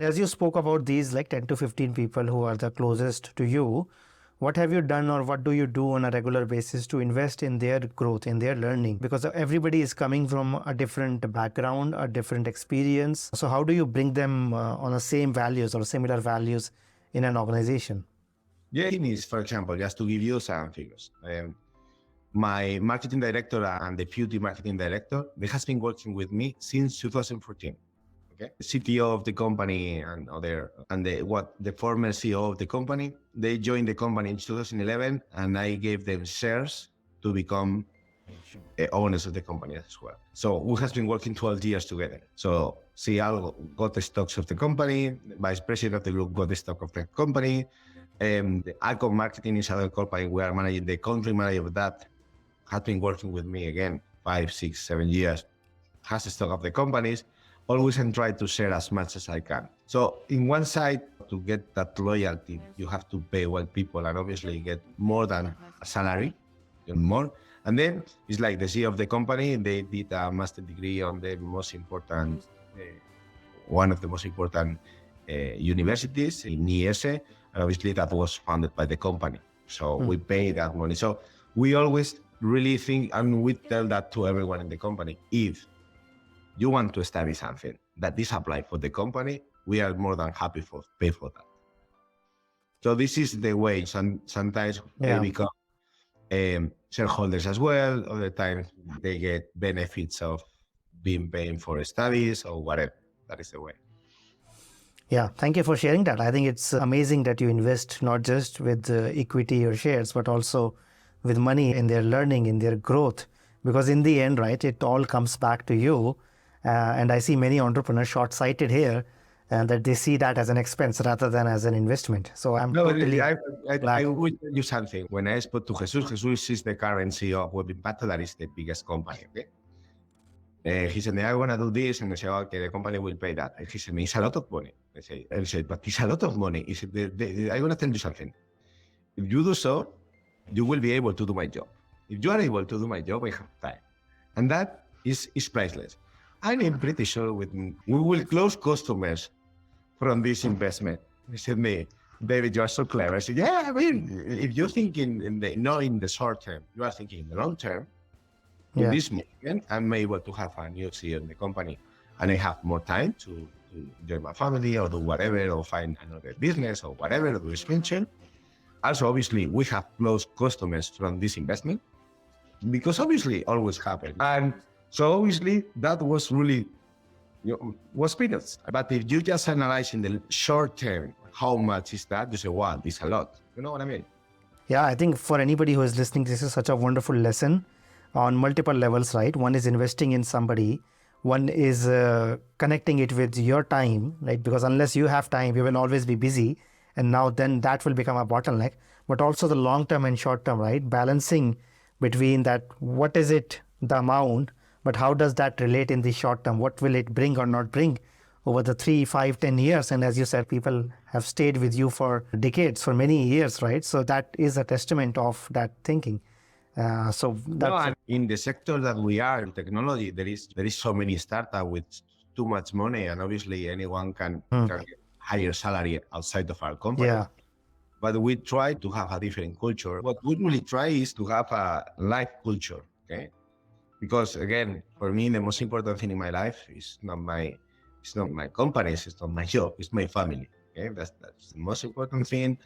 As you spoke about these like 10 to 15 people who are the closest to you, what have you done or what do you do on a regular basis to invest in their growth, in their learning? Because everybody is coming from a different background, a different experience. So how do you bring them on the same values or similar values in an organization? Yeah, it is, for example, just to give you some figures. My marketing director and deputy marketing director, they has been working with me since 2014. Okay, the CTO of the company and the former CEO of the company, they joined the company in 2011, and I gave them shares to become owners of the company as well. So we have been working 12 years together. So CEO got the stocks of the company, vice president of the group got the stock of the company. The Alcon Marketing is another company we are managing. The country manager of that has been working with me again 5, 6, 7 years, has the stock of the companies. Always and try to share as much as I can. So in one side, to get that loyalty, you have to pay well people and obviously get more than a salary, more. And then it's like the CEO of the company, they did a master degree on the most important, one of the most important universities in IES. And obviously that was funded by the company. So we pay that money. So we always really think, and we tell that to everyone in the company, if you want to study something that is applied for the company, we are more than happy to pay for that. So this is the way. Sometimes they become shareholders as well. Other times they get benefits of being paying for studies or whatever. That is the way. Yeah, thank you for sharing that. I think it's amazing that you invest not just with equity or shares, but also with money in their learning, in their growth. Because in the end, right, it all comes back to you. And I see many entrepreneurs short-sighted here, and that they see that as an expense rather than as an investment. So I'm totally I will tell you something. When I spoke to Jesus is the current CEO of Web Impact, that is the biggest company. Okay? He said, I want to do this, and I said, okay, the company will pay that. And he said, it's a lot of money. I said, but it's a lot of money. He said, I want to tell you something. If you do so, you will be able to do my job. If you are able to do my job, I have time. And that is priceless. I'm pretty sure we will close customers from this investment. He said, David, you are so clever. I said, yeah, I mean, if you're thinking not in the short term, you are thinking in the long term, in this moment, I'm able to have a new CEO in the company and I have more time to enjoy my family or do whatever or find another business or whatever, do expansion. Also, obviously, we have closed customers from this investment because obviously always happens. And so obviously that was really, was peanuts. But if you just analyze in the short term, how much is that? You say, wow, it's a lot. You know what I mean? Yeah, I think for anybody who is listening, this is such a wonderful lesson on multiple levels, right? One is investing in somebody. One is connecting it with your time, right? Because unless you have time, you will always be busy. And now then that will become a bottleneck. But also the long term and short term, right? Balancing between that, what is it, the amount, but how does that relate in the short term? What will it bring or not bring over the 3, 5, 10 years? And as you said, people have stayed with you for decades, for many years, right? So that is a testament of that thinking. So that's in the sector that we are in technology, there is so many startups with too much money, and obviously anyone can get higher salary outside of our company. Yeah. But we try to have a different culture. What we really try is to have a life culture, okay? Because again, for me, the most important thing in my life is not my companies, it's not my job, it's my family. Okay, that's the most important thing.